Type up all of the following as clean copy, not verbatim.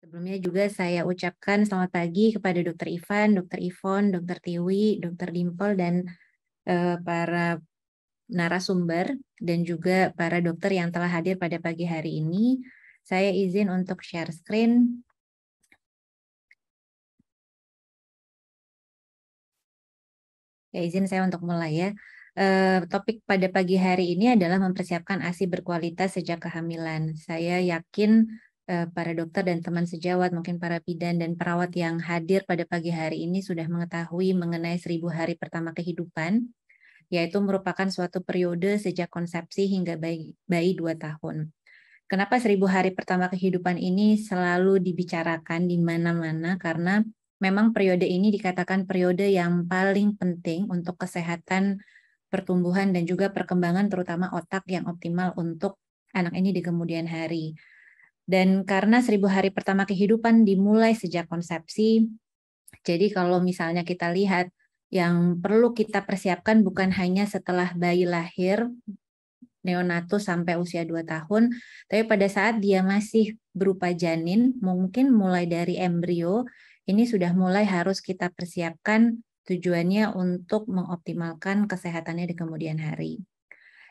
Sebelumnya juga saya ucapkan selamat pagi kepada Dokter Ivan, Dokter Ivon, Dokter Tiwi, Dokter Dimpel, dan para narasumber, dan juga para dokter yang telah hadir pada pagi hari ini. Saya izin untuk share screen. Ya, izin saya untuk mulai ya. Topik pada pagi hari ini adalah mempersiapkan ASI berkualitas sejak kehamilan. Saya yakin para dokter dan teman sejawat, mungkin para bidan dan perawat yang hadir pada pagi hari ini sudah mengetahui mengenai 1000 hari pertama kehidupan, yaitu merupakan suatu periode sejak konsepsi hingga bayi 2 tahun. Kenapa 1000 hari pertama kehidupan ini selalu dibicarakan di mana-mana? Karena memang periode ini dikatakan periode yang paling penting untuk kesehatan pertumbuhan dan juga perkembangan terutama otak yang optimal untuk anak ini di kemudian hari. Dan karena 1000 hari pertama kehidupan dimulai sejak konsepsi, jadi kalau misalnya kita lihat yang perlu kita persiapkan bukan hanya setelah bayi lahir, neonatus sampai usia 2 tahun, tapi pada saat dia masih berupa janin, mungkin mulai dari embrio, ini sudah mulai harus kita persiapkan tujuannya untuk mengoptimalkan kesehatannya di kemudian hari.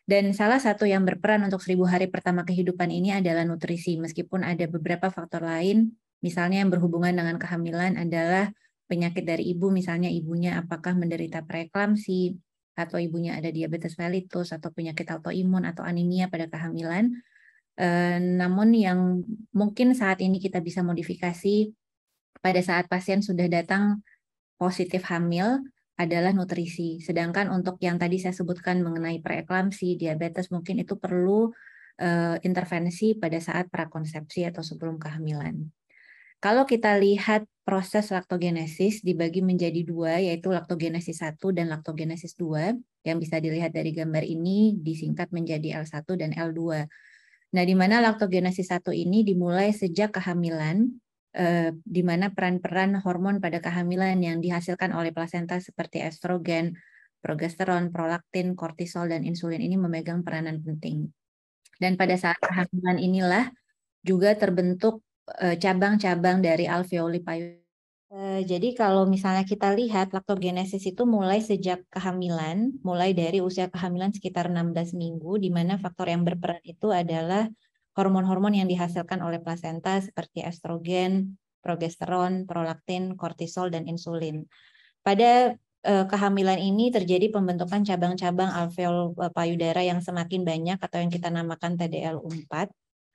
Dan salah satu yang berperan untuk 1000 hari pertama kehidupan ini adalah nutrisi, meskipun ada beberapa faktor lain, misalnya yang berhubungan dengan kehamilan adalah penyakit dari ibu, misalnya ibunya apakah menderita preeklamsi, atau ibunya ada diabetes mellitus, atau penyakit autoimun, atau anemia pada kehamilan. Namun yang mungkin saat ini kita bisa modifikasi pada saat pasien sudah datang positif hamil adalah nutrisi. Sedangkan untuk yang tadi saya sebutkan mengenai preeklamsi, diabetes, mungkin itu perlu intervensi pada saat prakonsepsi atau sebelum kehamilan. Kalau kita lihat proses laktogenesis dibagi menjadi dua, yaitu laktogenesis 1 dan laktogenesis 2, yang bisa dilihat dari gambar ini disingkat menjadi L1 dan L2. Nah, di mana laktogenesis 1 ini dimulai sejak kehamilan, di mana peran-peran hormon pada kehamilan yang dihasilkan oleh plasenta seperti estrogen, progesteron, prolaktin, kortisol, dan insulin ini memegang peranan penting. Dan pada saat kehamilan inilah juga terbentuk cabang-cabang dari alveoli payudara. Jadi kalau misalnya kita lihat laktogenesis itu mulai sejak kehamilan, mulai dari usia kehamilan sekitar 16 minggu, di mana faktor yang berperan itu adalah hormon-hormon yang dihasilkan oleh plasenta seperti estrogen, progesteron, prolaktin, kortisol, dan insulin. Pada kehamilan ini terjadi pembentukan cabang-cabang alveol payudara yang semakin banyak atau yang kita namakan TDL4.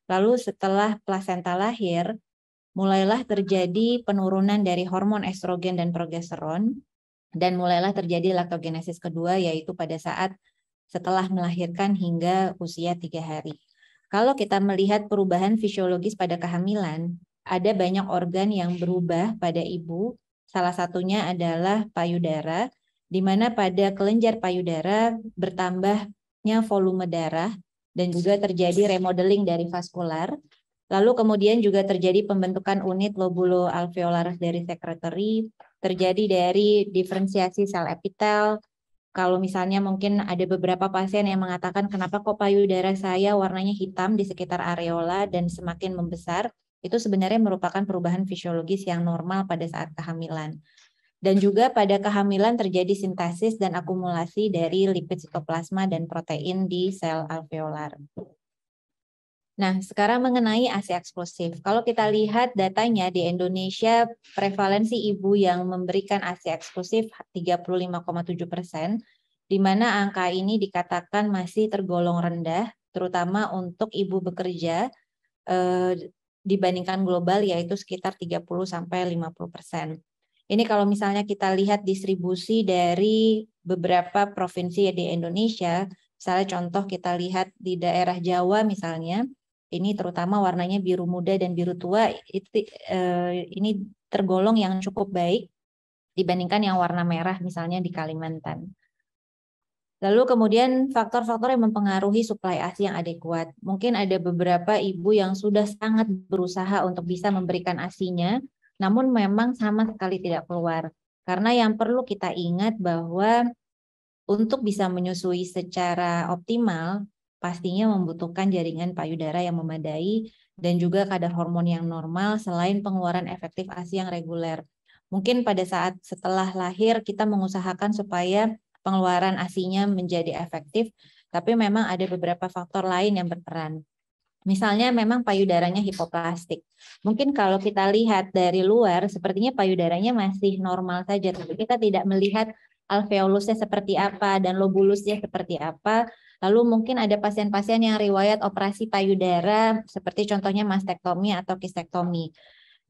Lalu setelah plasenta lahir, mulailah terjadi penurunan dari hormon estrogen dan progesteron, dan mulailah terjadi laktogenesis kedua, yaitu pada saat setelah melahirkan hingga usia 3 hari. Kalau kita melihat perubahan fisiologis pada kehamilan, ada banyak organ yang berubah pada ibu. Salah satunya adalah payudara, di mana pada kelenjar payudara bertambahnya volume darah dan juga terjadi remodeling dari vaskular. Lalu kemudian juga terjadi pembentukan unit lobulo-alveolar dari secretory, terjadi dari diferensiasi sel epitel. Kalau misalnya mungkin ada beberapa pasien yang mengatakan kenapa kok payudara saya warnanya hitam di sekitar areola dan semakin membesar, itu sebenarnya merupakan perubahan fisiologis yang normal pada saat kehamilan. Dan juga pada kehamilan terjadi sintesis dan akumulasi dari lipid sitoplasma dan protein di sel alveolar. Nah, sekarang mengenai ASI eksklusif. Kalau kita lihat datanya di Indonesia, prevalensi ibu yang memberikan ASI eksklusif 35,7%, di mana angka ini dikatakan masih tergolong rendah, terutama untuk ibu bekerja dibandingkan global, yaitu sekitar 30-50%. Ini kalau misalnya kita lihat distribusi dari beberapa provinsi di Indonesia, misalnya contoh kita lihat di daerah Jawa misalnya, ini terutama warnanya biru muda dan biru tua, ini tergolong yang cukup baik dibandingkan yang warna merah misalnya di Kalimantan. Lalu kemudian faktor-faktor yang mempengaruhi suplai ASI yang adekuat. Mungkin ada beberapa ibu yang sudah sangat berusaha untuk bisa memberikan ASI-nya, namun memang sama sekali tidak keluar. Karena yang perlu kita ingat bahwa untuk bisa menyusui secara optimal, pastinya membutuhkan jaringan payudara yang memadai dan juga kadar hormon yang normal selain pengeluaran efektif ASI yang reguler. Mungkin pada saat setelah lahir kita mengusahakan supaya pengeluaran ASI-nya menjadi efektif, tapi memang ada beberapa faktor lain yang berperan. Misalnya memang payudaranya hipoplastik. Mungkin kalau kita lihat dari luar, sepertinya payudaranya masih normal saja, tapi kita tidak melihat alveolusnya seperti apa dan lobulusnya seperti apa. Lalu mungkin ada pasien-pasien yang riwayat operasi payudara, seperti contohnya mastektomi atau kistektomi.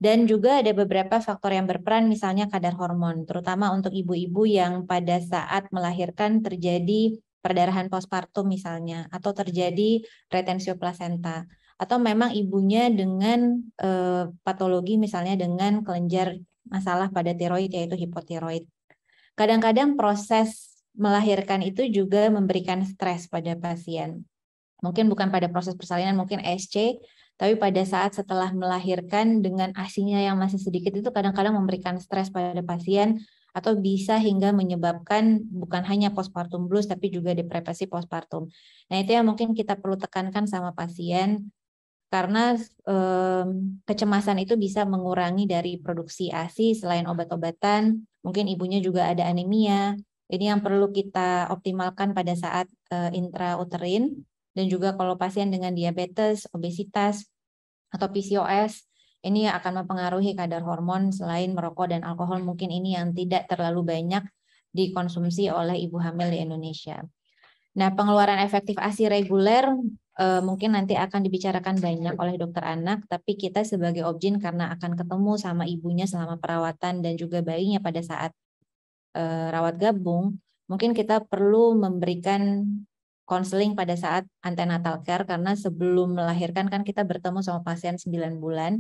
Dan juga ada beberapa faktor yang berperan, misalnya kadar hormon, terutama untuk ibu-ibu yang pada saat melahirkan terjadi perdarahan postpartum misalnya, atau terjadi retensio plasenta, atau memang ibunya dengan patologi misalnya dengan kelenjar masalah pada tiroid yaitu hipotiroid. Kadang-kadang proses melahirkan itu juga memberikan stres pada pasien. Mungkin bukan pada proses persalinan, mungkin SC, tapi pada saat setelah melahirkan dengan ASI-nya yang masih sedikit itu kadang-kadang memberikan stres pada pasien atau bisa hingga menyebabkan bukan hanya postpartum blues tapi juga depresi postpartum. Nah, itu yang mungkin kita perlu tekankan sama pasien karena kecemasan itu bisa mengurangi dari produksi ASI selain obat-obatan, mungkin ibunya juga ada anemia. Ini yang perlu kita optimalkan pada saat intrauterin dan juga kalau pasien dengan diabetes, obesitas atau PCOS ini akan mempengaruhi kadar hormon selain merokok dan alkohol mungkin ini yang tidak terlalu banyak dikonsumsi oleh ibu hamil di Indonesia. Nah, pengeluaran efektif ASI reguler mungkin nanti akan dibicarakan banyak oleh dokter anak, tapi kita sebagai objin karena akan ketemu sama ibunya selama perawatan dan juga bayinya pada saat rawat gabung, mungkin kita perlu memberikan konseling pada saat antenatal care karena sebelum melahirkan kan kita bertemu sama pasien 9 bulan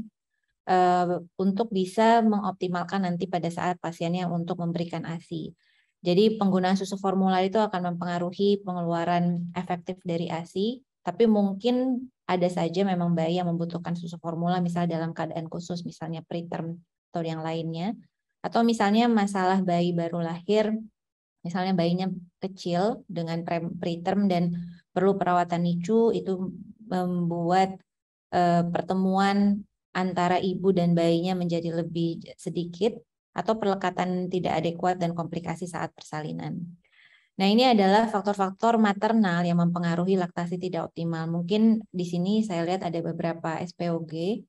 untuk bisa mengoptimalkan nanti pada saat pasiennya untuk memberikan ASI. Jadi penggunaan susu formula itu akan mempengaruhi pengeluaran efektif dari ASI, tapi mungkin ada saja memang bayi yang membutuhkan susu formula misalnya dalam keadaan khusus, misalnya preterm atau yang lainnya. Atau misalnya masalah bayi baru lahir, misalnya bayinya kecil dengan preterm dan perlu perawatan NICU, itu membuat pertemuan antara ibu dan bayinya menjadi lebih sedikit atau perlekatan tidak adekuat dan komplikasi saat persalinan. Nah, ini adalah faktor-faktor maternal yang mempengaruhi laktasi tidak optimal. Mungkin di sini saya lihat ada beberapa SPOG.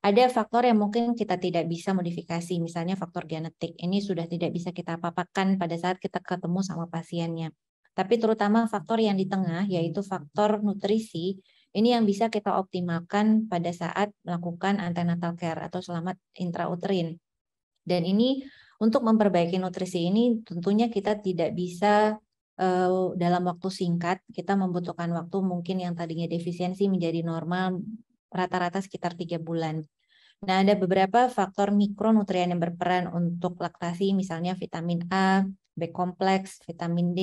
Ada faktor yang mungkin kita tidak bisa modifikasi, misalnya faktor genetik. Ini sudah tidak bisa kita papakan pada saat kita ketemu sama pasiennya. Tapi terutama faktor yang di tengah, yaitu faktor nutrisi, ini yang bisa kita optimalkan pada saat melakukan antenatal care atau selamat intrauterin. Dan ini untuk memperbaiki nutrisi ini tentunya kita tidak bisa dalam waktu singkat, kita membutuhkan waktu mungkin yang tadinya defisiensi menjadi normal rata-rata sekitar 3 bulan. Nah, ada beberapa faktor mikronutrien yang berperan untuk laktasi, misalnya vitamin A, B kompleks, vitamin D,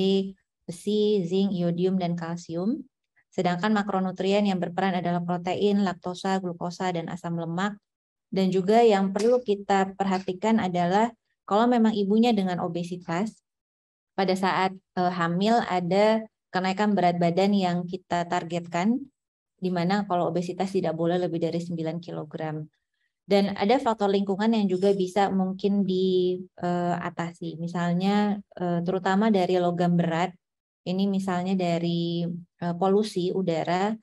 besi, zinc, iodium, dan kalsium. Sedangkan makronutrien yang berperan adalah protein, laktosa, glukosa, dan asam lemak. Dan juga yang perlu kita perhatikan adalah kalau memang ibunya dengan obesitas, pada saat hamil ada kenaikan berat badan yang kita targetkan, di mana kalau obesitas tidak boleh lebih dari 9 kg. Dan ada faktor lingkungan yang juga bisa mungkin diatasi. Misalnya terutama dari logam berat, ini misalnya dari polusi udara,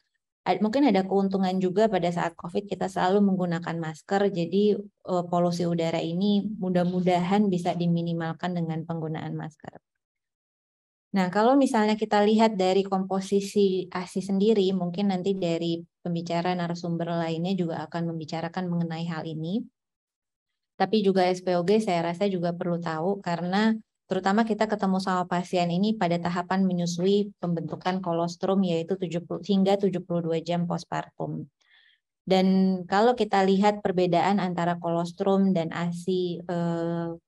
mungkin ada keuntungan juga pada saat COVID kita selalu menggunakan masker, jadi polusi udara ini mudah-mudahan bisa diminimalkan dengan penggunaan masker. Nah, kalau misalnya kita lihat dari komposisi ASI sendiri, mungkin nanti dari pembicara narasumber lainnya juga akan membicarakan mengenai hal ini. Tapi juga SPOG saya rasa juga perlu tahu karena terutama kita ketemu sama pasien ini pada tahapan menyusui pembentukan kolostrum yaitu 70 hingga 72 jam postpartum. Dan kalau kita lihat perbedaan antara kolostrum dan ASI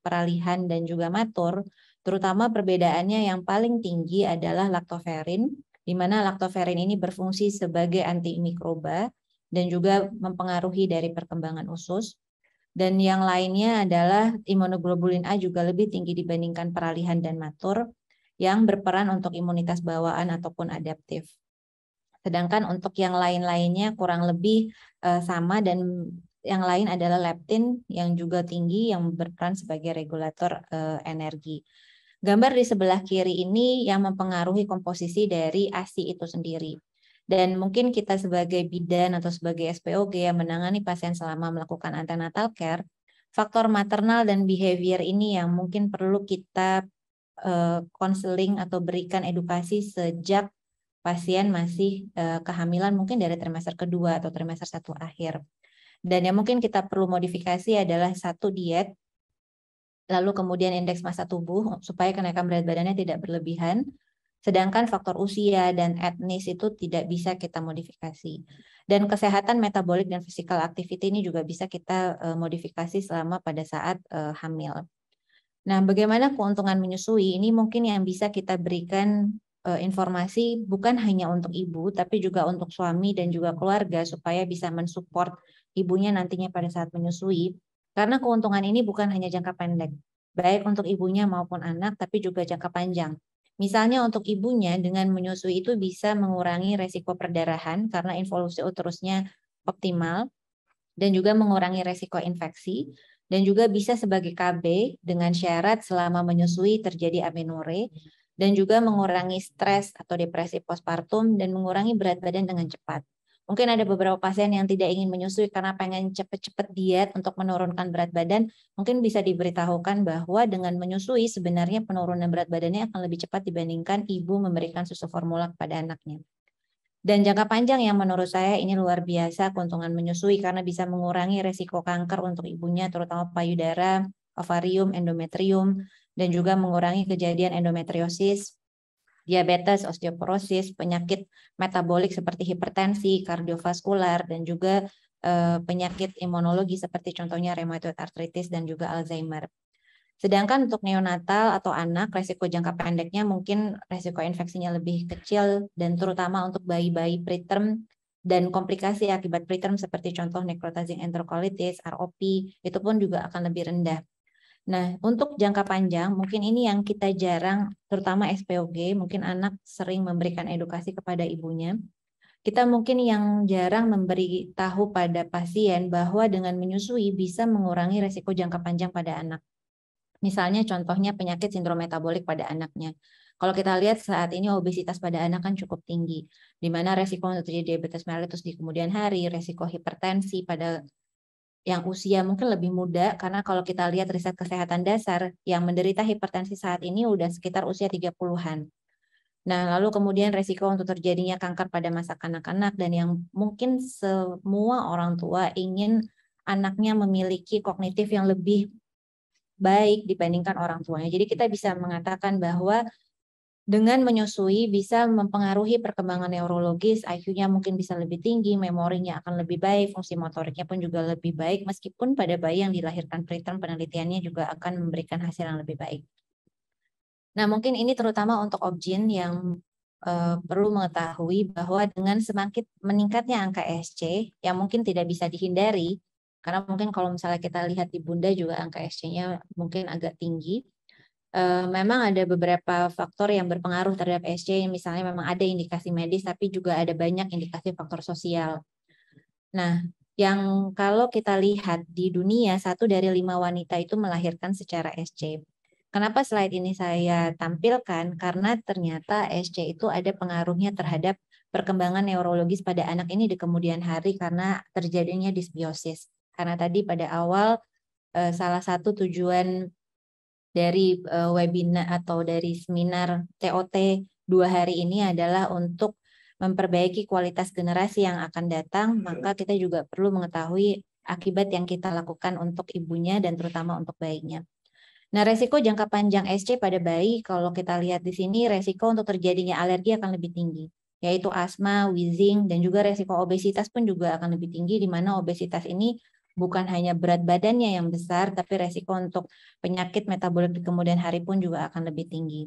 peralihan dan juga matur, terutama perbedaannya yang paling tinggi adalah laktoferin, di mana laktoferin ini berfungsi sebagai antimikroba dan juga mempengaruhi dari perkembangan usus. Dan yang lainnya adalah imunoglobulin A juga lebih tinggi dibandingkan peralihan dan matur yang berperan untuk imunitas bawaan ataupun adaptif. Sedangkan untuk yang lain-lainnya kurang lebih sama, dan yang lain adalah leptin yang juga tinggi yang berperan sebagai regulator energi. Gambar di sebelah kiri ini yang mempengaruhi komposisi dari ASI itu sendiri. Dan mungkin kita sebagai bidan atau sebagai SPOG yang menangani pasien selama melakukan antenatal care, faktor maternal dan behavior ini yang mungkin perlu kita konseling atau berikan edukasi sejak pasien masih kehamilan, mungkin dari trimester kedua atau trimester 1 akhir. Dan yang mungkin kita perlu modifikasi adalah satu, diet, lalu kemudian indeks massa tubuh supaya kenaikan berat badannya tidak berlebihan. Sedangkan faktor usia dan etnis itu tidak bisa kita modifikasi. Dan kesehatan metabolik dan physical activity ini juga bisa kita modifikasi selama pada saat hamil. Nah, bagaimana keuntungan menyusui? Ini mungkin yang bisa kita berikan informasi bukan hanya untuk ibu, tapi juga untuk suami dan juga keluarga supaya bisa mensupport ibunya nantinya pada saat menyusui. Karena keuntungan ini bukan hanya jangka pendek, baik untuk ibunya maupun anak, tapi juga jangka panjang. Misalnya untuk ibunya dengan menyusui itu bisa mengurangi resiko perdarahan karena involusi uterusnya optimal, dan juga mengurangi resiko infeksi, dan juga bisa sebagai KB dengan syarat selama menyusui terjadi amenore, dan juga mengurangi stres atau depresi postpartum dan mengurangi berat badan dengan cepat. Mungkin ada beberapa pasien yang tidak ingin menyusui karena pengen cepat-cepat diet untuk menurunkan berat badan. Mungkin bisa diberitahukan bahwa dengan menyusui sebenarnya penurunan berat badannya akan lebih cepat dibandingkan ibu memberikan susu formula kepada anaknya. Dan jangka panjang yang menurut saya ini luar biasa keuntungan menyusui karena bisa mengurangi resiko kanker untuk ibunya, terutama payudara, ovarium, endometrium, dan juga mengurangi kejadian endometriosis, diabetes, osteoporosis, penyakit metabolik seperti hipertensi, kardiovaskular, dan juga penyakit imunologi seperti contohnya rheumatoid arthritis dan juga Alzheimer. Sedangkan untuk neonatal atau anak, resiko jangka pendeknya mungkin resiko infeksinya lebih kecil, dan terutama untuk bayi-bayi preterm dan komplikasi akibat preterm seperti contoh necrotizing enterocolitis, ROP, itu pun juga akan lebih rendah. Nah, untuk jangka panjang, mungkin ini yang kita jarang, terutama SPOG, mungkin anak sering memberikan edukasi kepada ibunya. Kita mungkin yang jarang memberi tahu pada pasien bahwa dengan menyusui bisa mengurangi resiko jangka panjang pada anak. Misalnya contohnya penyakit sindrom metabolik pada anaknya. Kalau kita lihat saat ini obesitas pada anak kan cukup tinggi, di mana resiko untuk terjadi diabetes mellitus di kemudian hari, resiko hipertensi pada yang usia mungkin lebih muda, karena kalau kita lihat riset kesehatan dasar, yang menderita hipertensi saat ini udah sekitar usia 30-an. Nah, lalu kemudian resiko untuk terjadinya kanker pada masa kanak-kanak, dan yang mungkin semua orang tua ingin anaknya memiliki kognitif yang lebih baik dibandingkan orang tuanya. Jadi kita bisa mengatakan bahwa dengan menyusui bisa mempengaruhi perkembangan neurologis, IQ-nya mungkin bisa lebih tinggi, memorinya akan lebih baik, fungsi motoriknya pun juga lebih baik, meskipun pada bayi yang dilahirkan preterm penelitiannya juga akan memberikan hasil yang lebih baik. Nah, mungkin ini terutama untuk OB-GYN yang perlu mengetahui bahwa dengan semakin meningkatnya angka SC, yang mungkin tidak bisa dihindari, karena mungkin kalau misalnya kita lihat di bunda juga angka SC-nya mungkin agak tinggi. Memang ada beberapa faktor yang berpengaruh terhadap SC, misalnya memang ada indikasi medis, tapi juga ada banyak indikasi faktor sosial. Nah, yang kalau kita lihat di dunia, 1 dari 5 wanita itu melahirkan secara SC. Kenapa slide ini saya tampilkan? Karena ternyata SC itu ada pengaruhnya terhadap perkembangan neurologis pada anak ini di kemudian hari karena terjadinya dysbiosis. Karena tadi pada awal salah satu tujuan dari webinar atau dari seminar TOT 2 hari ini adalah untuk memperbaiki kualitas generasi yang akan datang, maka kita juga perlu mengetahui akibat yang kita lakukan untuk ibunya dan terutama untuk bayinya. Nah, resiko jangka panjang SC pada bayi, kalau kita lihat di sini, resiko untuk terjadinya alergi akan lebih tinggi, yaitu asma, wheezing, dan juga resiko obesitas pun juga akan lebih tinggi, di mana obesitas ini bukan hanya berat badannya yang besar, tapi resiko untuk penyakit metabolik di kemudian hari pun juga akan lebih tinggi.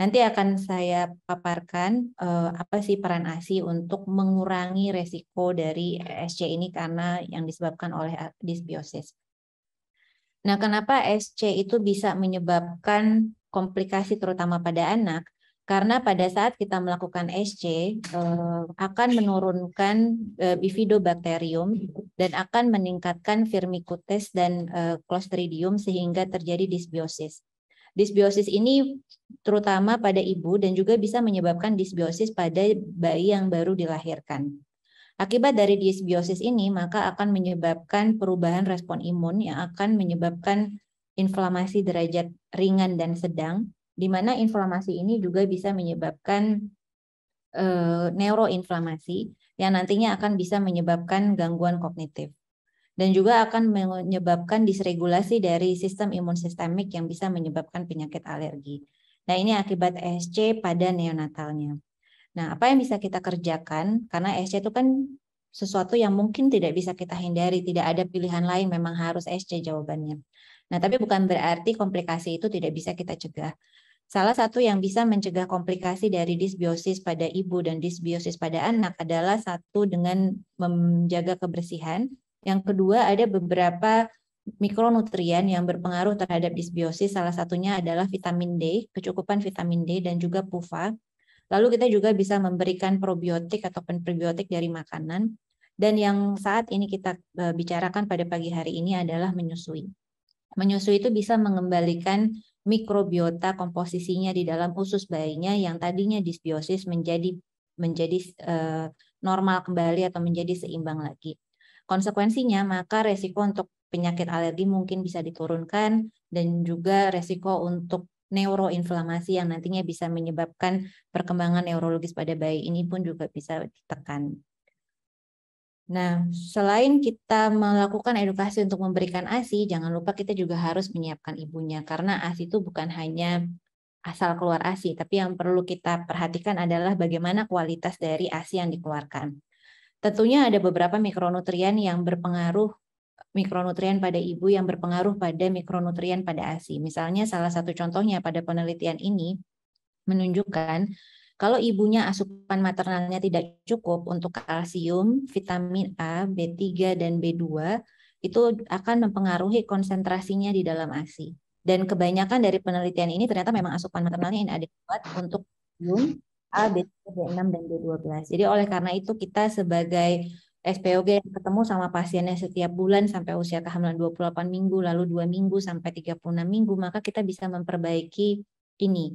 Nanti akan saya paparkan apa sih peran ASI untuk mengurangi resiko dari SC ini karena yang disebabkan oleh dysbiosis. Nah, kenapa SC itu bisa menyebabkan komplikasi terutama pada anak? Karena pada saat kita melakukan SC akan menurunkan bifidobakterium dan akan meningkatkan firmicutes dan Clostridium sehingga terjadi dysbiosis. Dysbiosis ini terutama pada ibu dan juga bisa menyebabkan dysbiosis pada bayi yang baru dilahirkan. Akibat dari dysbiosis ini maka akan menyebabkan perubahan respon imun yang akan menyebabkan inflamasi derajat ringan dan sedang, di mana inflamasi ini juga bisa menyebabkan neuroinflamasi yang nantinya akan bisa menyebabkan gangguan kognitif dan juga akan menyebabkan disregulasi dari sistem imun sistemik yang bisa menyebabkan penyakit alergi. Nah, ini akibat ESC pada neonatalnya. Nah, apa yang bisa kita kerjakan? Karena ESC itu kan sesuatu yang mungkin tidak bisa kita hindari, tidak ada pilihan lain, memang harus ESC jawabannya. Nah, tapi bukan berarti komplikasi itu tidak bisa kita cegah. Salah satu yang bisa mencegah komplikasi dari dysbiosis pada ibu dan dysbiosis pada anak adalah satu dengan menjaga kebersihan. Yang kedua ada beberapa mikronutrien yang berpengaruh terhadap dysbiosis. Salah satunya adalah vitamin D, kecukupan vitamin D dan juga PUFA. Lalu kita juga bisa memberikan probiotik ataupun prebiotik dari makanan. Dan yang saat ini kita bicarakan pada pagi hari ini adalah menyusui. Menyusui itu bisa mengembalikan mikrobiota komposisinya di dalam usus bayinya yang tadinya dysbiosis menjadi normal kembali atau menjadi seimbang lagi. Konsekuensinya maka resiko untuk penyakit alergi mungkin bisa diturunkan dan juga resiko untuk neuroinflamasi yang nantinya bisa menyebabkan perkembangan neurologis pada bayi ini pun juga bisa ditekan. Nah, selain kita melakukan edukasi untuk memberikan ASI, jangan lupa kita juga harus menyiapkan ibunya. Karena ASI itu bukan hanya asal keluar ASI, tapi yang perlu kita perhatikan adalah bagaimana kualitas dari ASI yang dikeluarkan. Tentunya ada beberapa mikronutrien yang berpengaruh, mikronutrien pada ibu yang berpengaruh pada mikronutrien pada ASI. Misalnya salah satu contohnya pada penelitian ini menunjukkan kalau ibunya asupan maternalnya tidak cukup untuk kalsium, vitamin A, B3, dan B2, itu akan mempengaruhi konsentrasinya di dalam ASI. Dan kebanyakan dari penelitian ini ternyata memang asupan maternalnya inadequat untuk kalsium, A, B3, B6, dan B12. Jadi oleh karena itu kita sebagai SPOG yang ketemu sama pasiennya setiap bulan sampai usia kehamilan 28 minggu, lalu 2 minggu sampai 36 minggu, maka kita bisa memperbaiki ini.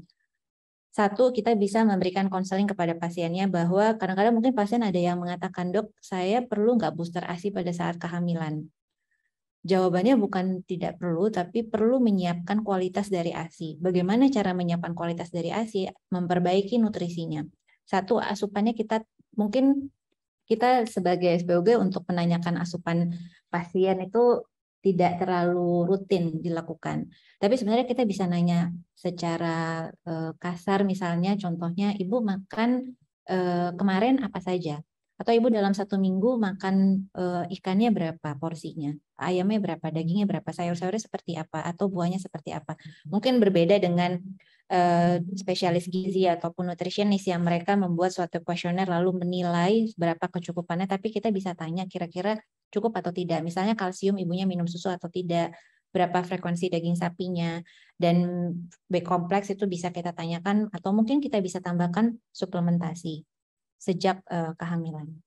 Satu, kita bisa memberikan konseling kepada pasiennya bahwa kadang-kadang mungkin pasien ada yang mengatakan, dok, saya perlu nggak booster ASI pada saat kehamilan? Jawabannya bukan tidak perlu, tapi perlu menyiapkan kualitas dari ASI. Bagaimana cara menyiapkan kualitas dari ASI? Memperbaiki nutrisinya. Satu, asupannya mungkin kita sebagai SPOG untuk menanyakan asupan pasien itu tidak terlalu rutin dilakukan. Tapi sebenarnya kita bisa nanya secara kasar, misalnya contohnya ibu makan kemarin apa saja? Atau ibu dalam 1 minggu makan ikannya berapa porsinya? Ayamnya berapa? Dagingnya berapa? Sayur-sayurnya seperti apa? Atau buahnya seperti apa? Mungkin berbeda dengan spesialis gizi ataupun nutritionist yang mereka membuat suatu kuesioner lalu menilai berapa kecukupannya, tapi kita bisa tanya kira-kira cukup atau tidak. Misalnya kalsium ibunya minum susu atau tidak, berapa frekuensi daging sapinya, dan B kompleks itu bisa kita tanyakan atau mungkin kita bisa tambahkan suplementasi sejak kehamilan.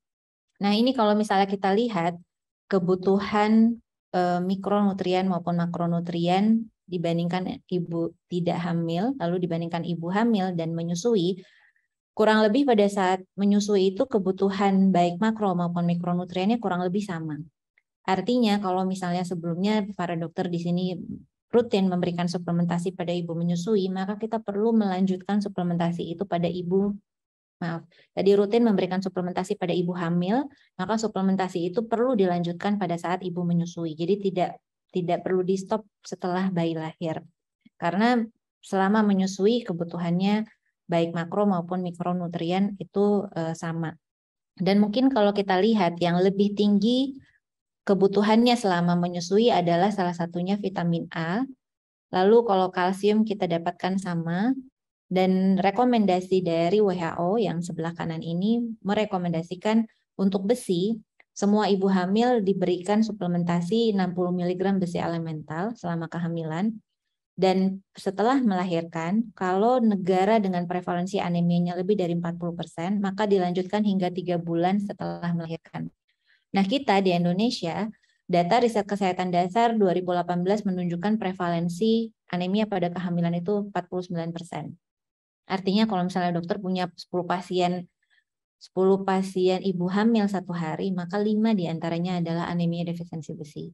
Nah, ini kalau misalnya kita lihat kebutuhan mikronutrien maupun makronutrien dibandingkan ibu tidak hamil, lalu dibandingkan ibu hamil dan menyusui, kurang lebih pada saat menyusui itu kebutuhan baik makro maupun mikronutriennya kurang lebih sama. Artinya kalau misalnya sebelumnya para dokter di sini rutin memberikan suplementasi pada ibu menyusui, maka kita perlu melanjutkan suplementasi itu pada ibu tadi rutin memberikan suplementasi pada ibu hamil, maka suplementasi itu perlu dilanjutkan pada saat ibu menyusui. Jadi tidak perlu di stop setelah bayi lahir. Karena selama menyusui kebutuhannya baik makro maupun mikronutrien itu sama. Dan mungkin kalau kita lihat yang lebih tinggi kebutuhannya selama menyusui adalah salah satunya vitamin A. Lalu kalau kalsium kita dapatkan sama. Dan rekomendasi dari WHO yang sebelah kanan ini merekomendasikan untuk besi, semua ibu hamil diberikan suplementasi 60 mg besi elemental selama kehamilan. Dan setelah melahirkan, kalau negara dengan prevalensi anemianya lebih dari 40%, maka dilanjutkan hingga 3 bulan setelah melahirkan. Nah, kita di Indonesia, data riset kesehatan dasar 2018 menunjukkan prevalensi anemia pada kehamilan itu 49%. Artinya kalau misalnya dokter punya 10 pasien ibu hamil satu hari, maka 5 diantaranya adalah anemia defisiensi besi.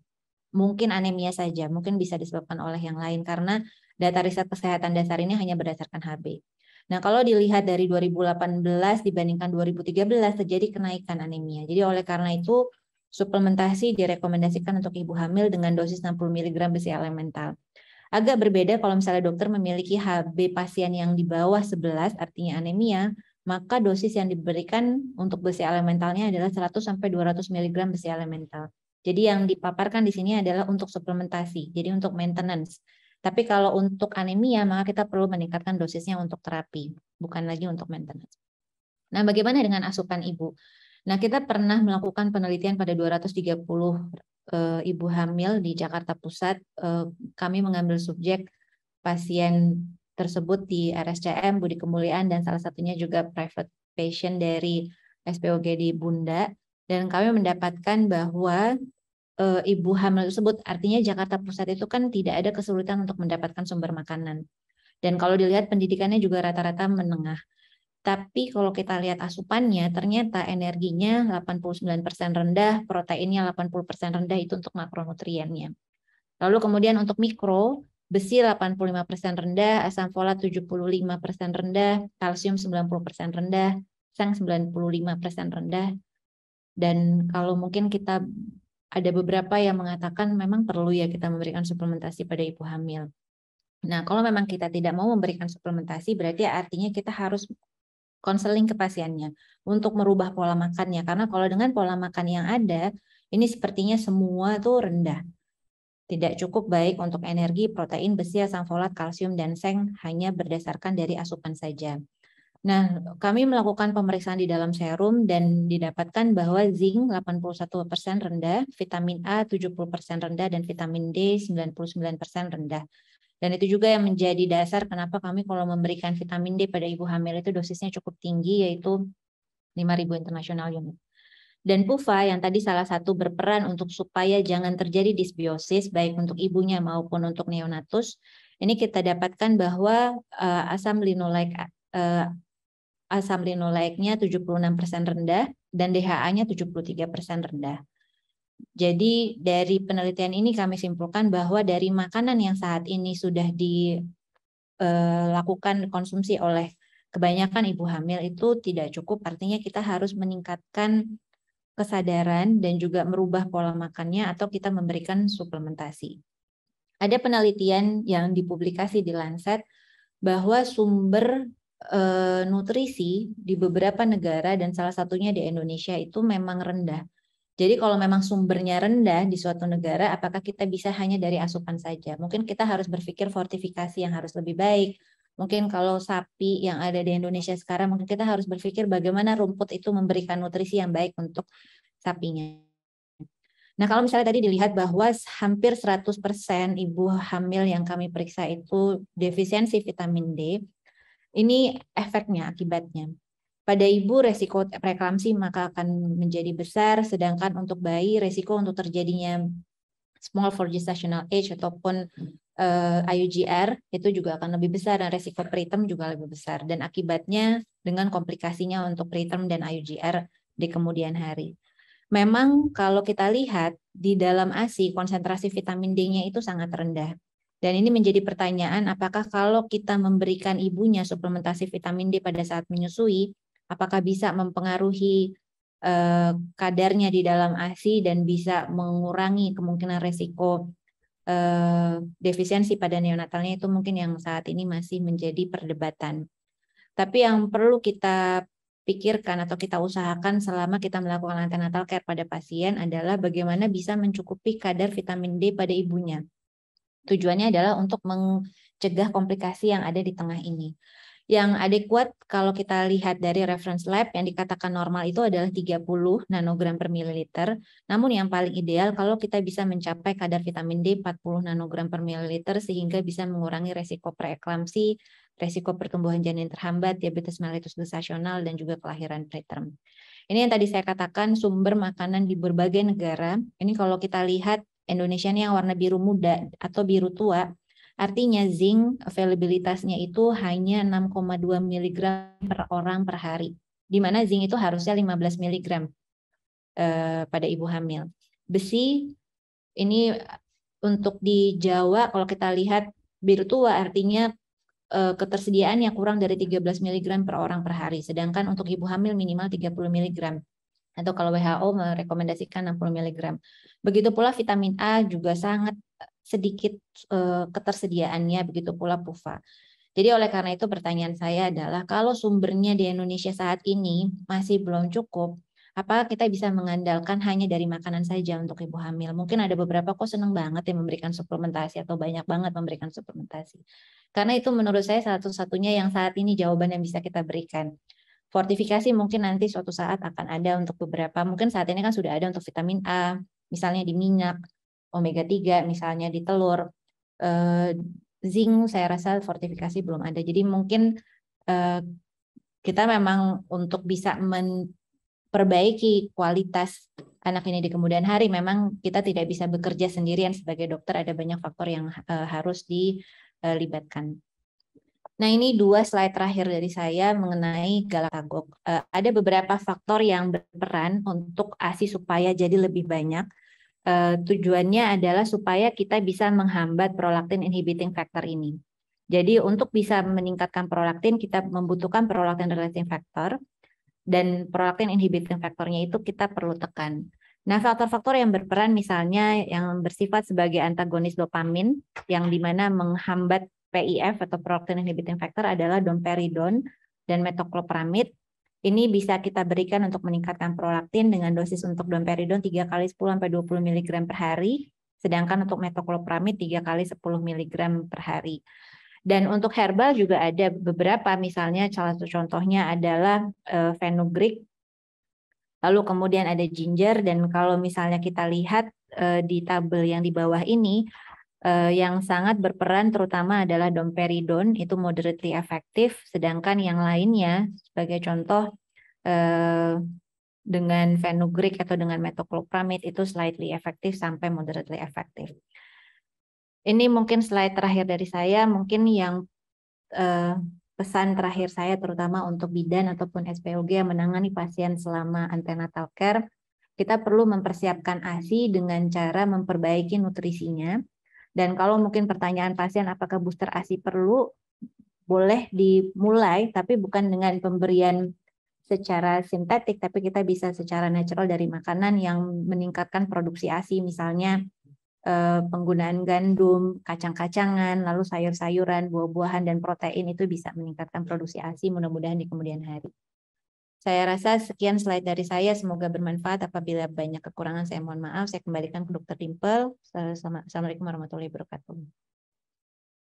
Mungkin anemia saja, mungkin bisa disebabkan oleh yang lain karena data riset kesehatan dasar ini hanya berdasarkan HB. Nah, kalau dilihat dari 2018 dibandingkan 2013 terjadi kenaikan anemia. Jadi oleh karena itu suplementasi direkomendasikan untuk ibu hamil dengan dosis 60 mg besi elemental. Agak berbeda kalau misalnya dokter memiliki HB pasien yang di bawah 11, artinya anemia, maka dosis yang diberikan untuk besi elementalnya adalah 100 sampai 200 mg besi elemental. Jadi yang dipaparkan di sini adalah untuk suplementasi, jadi untuk maintenance. Tapi kalau untuk anemia, maka kita perlu meningkatkan dosisnya untuk terapi, bukan lagi untuk maintenance. Nah, bagaimana dengan asupan ibu? Nah, kita pernah melakukan penelitian pada 230 ibu hamil di Jakarta Pusat. Kami mengambil subjek pasien tersebut di RSCM, Budi Kemuliaan, dan salah satunya juga private patient dari SPOGD Bunda. Dan kami mendapatkan bahwa ibu hamil tersebut, artinya Jakarta Pusat itu kan tidak ada kesulitan untuk mendapatkan sumber makanan. Dan kalau dilihat pendidikannya juga rata-rata menengah. Tapi kalau kita lihat asupannya, ternyata energinya 89% rendah, proteinnya 80% rendah, itu untuk makronutriennya. Lalu kemudian untuk mikro, besi 85% rendah, asam folat 75% rendah, kalsium 90% rendah, seng 95% rendah. Dan kalau mungkin kita ada beberapa yang mengatakan memang perlu ya kita memberikan suplementasi pada ibu hamil. Nah, kalau memang kita tidak mau memberikan suplementasi, berarti artinya kita harus konseling ke pasiennya untuk merubah pola makannya. Karena kalau dengan pola makan yang ada, ini sepertinya semua tuh rendah. Tidak cukup baik untuk energi, protein, besi, asam folat, kalsium, dan seng hanya berdasarkan dari asupan saja. Nah, kami melakukan pemeriksaan di dalam serum dan didapatkan bahwa zinc 81% rendah, vitamin A 70% rendah, dan vitamin D 99% rendah. Dan itu juga yang menjadi dasar kenapa kami kalau memberikan vitamin D pada ibu hamil itu dosisnya cukup tinggi, yaitu 5.000 international unit. Dan PUFA yang tadi salah satu berperan untuk supaya jangan terjadi disbiosis baik untuk ibunya maupun untuk neonatus. Ini kita dapatkan bahwa asam linoleiknya 76% rendah dan DHA-nya 73% rendah. Jadi dari penelitian ini kami simpulkan bahwa dari makanan yang saat ini sudah dilakukan konsumsi oleh kebanyakan ibu hamil itu tidak cukup, artinya kita harus meningkatkan kesadaran dan juga merubah pola makannya atau kita memberikan suplementasi. Ada penelitian yang dipublikasi di Lancet bahwa sumber nutrisi di beberapa negara dan salah satunya di Indonesia itu memang rendah. Jadi kalau memang sumbernya rendah di suatu negara, apakah kita bisa hanya dari asupan saja? Mungkin kita harus berpikir fortifikasi yang harus lebih baik. Mungkin kalau sapi yang ada di Indonesia sekarang, mungkin kita harus berpikir bagaimana rumput itu memberikan nutrisi yang baik untuk sapinya. Nah, kalau misalnya tadi dilihat bahwa hampir 100% ibu hamil yang kami periksa itu defisiensi vitamin D, ini efeknya, akibatnya. Pada ibu resiko preeklamsi maka akan menjadi besar, sedangkan untuk bayi resiko untuk terjadinya small for gestational age ataupun IUGR itu juga akan lebih besar dan resiko preterm juga lebih besar. Dan akibatnya dengan komplikasinya untuk preterm dan IUGR di kemudian hari. Memang kalau kita lihat di dalam ASI konsentrasi vitamin D-nya itu sangat rendah. Dan ini menjadi pertanyaan apakah kalau kita memberikan ibunya suplementasi vitamin D pada saat menyusui, apakah bisa mempengaruhi kadarnya di dalam ASI dan bisa mengurangi kemungkinan resiko defisiensi pada neonatalnya, itu mungkin yang saat ini masih menjadi perdebatan. Tapi yang perlu kita pikirkan atau kita usahakan selama kita melakukan antenatal care pada pasien adalah bagaimana bisa mencukupi kadar vitamin D pada ibunya. Tujuannya adalah untuk mencegah komplikasi yang ada di tengah ini. Yang adekuat kalau kita lihat dari reference lab yang dikatakan normal itu adalah 30 nanogram per mililiter. Namun yang paling ideal kalau kita bisa mencapai kadar vitamin D 40 nanogram per mililiter sehingga bisa mengurangi resiko preeklamsi, resiko pertumbuhan janin terhambat, diabetes mellitus gestasional, dan juga kelahiran preterm. Ini yang tadi saya katakan sumber makanan di berbagai negara. Ini kalau kita lihat Indonesia ini yang warna biru muda atau biru tua, artinya zinc availabilitasnya itu hanya 6,2 mg per orang per hari. Di mana zinc itu harusnya 15 mg pada ibu hamil. Besi ini untuk di Jawa kalau kita lihat biru tua artinya ketersediaannya kurang dari 13 mg per orang per hari. Sedangkan untuk ibu hamil minimal 30 mg. Atau kalau WHO merekomendasikan 60 mg. Begitu pula vitamin A juga sangat sedikit ketersediaannya, begitu pula PUFA. Jadi oleh karena itu pertanyaan saya adalah kalau sumbernya di Indonesia saat ini masih belum cukup, apakah kita bisa mengandalkan hanya dari makanan saja untuk ibu hamil? Mungkin ada beberapa kok senang banget yang memberikan suplementasi atau banyak banget memberikan suplementasi. Karena itu menurut saya satu-satunya yang saat ini jawaban yang bisa kita berikan. Fortifikasi mungkin nanti suatu saat akan ada untuk beberapa, mungkin saat ini kan sudah ada untuk vitamin A, misalnya di minyak, omega 3, misalnya di telur. Zinc saya rasa fortifikasi belum ada. Jadi mungkin kita memang untuk bisa memperbaiki kualitas anak ini di kemudian hari, memang kita tidak bisa bekerja sendirian sebagai dokter, ada banyak faktor yang harus dilibatkan. Nah, ini 2 slide terakhir dari saya mengenai Galactagok. Ada beberapa faktor yang berperan untuk ASI supaya jadi lebih banyak. Tujuannya adalah supaya kita bisa menghambat prolaktin inhibiting factor ini. Jadi untuk bisa meningkatkan prolaktin, kita membutuhkan prolaktin releasing factor, dan prolaktin inhibiting factornya itu kita perlu tekan. Nah, faktor-faktor yang berperan misalnya yang bersifat sebagai antagonis dopamin, yang dimana menghambat PIF atau prolaktin inhibiting factor adalah domperidone dan metoclopramid. Ini bisa kita berikan untuk meningkatkan prolaktin dengan dosis untuk domperidone 3 kali 10 sampai 20 mg per hari, sedangkan untuk metoclopramid 3 kali 10 mg per hari. Dan untuk herbal juga ada beberapa, misalnya salah satu contohnya adalah fenugreek, lalu kemudian ada ginger, dan kalau misalnya kita lihat di tabel yang di bawah ini, yang sangat berperan terutama adalah domperidone, itu moderately effective, sedangkan yang lainnya sebagai contoh dengan fenugreek atau dengan metoclopramid itu slightly effective sampai moderately effective. Ini mungkin slide terakhir dari saya, mungkin yang pesan terakhir saya terutama untuk bidan ataupun SPOG yang menangani pasien selama antenatal care, kita perlu mempersiapkan ASI dengan cara memperbaiki nutrisinya. Dan kalau mungkin pertanyaan pasien apakah booster ASI perlu, boleh dimulai, tapi bukan dengan pemberian secara sintetik, tapi kita bisa secara natural dari makanan yang meningkatkan produksi ASI, misalnya penggunaan gandum, kacang-kacangan, lalu sayur-sayuran, buah-buahan, dan protein itu bisa meningkatkan produksi ASI mudah-mudahan di kemudian hari. Saya rasa sekian slide dari saya, semoga bermanfaat. Apabila banyak kekurangan saya mohon maaf. Saya kembalikan ke Dr. Dimple. Assalamualaikum warahmatullahi wabarakatuh.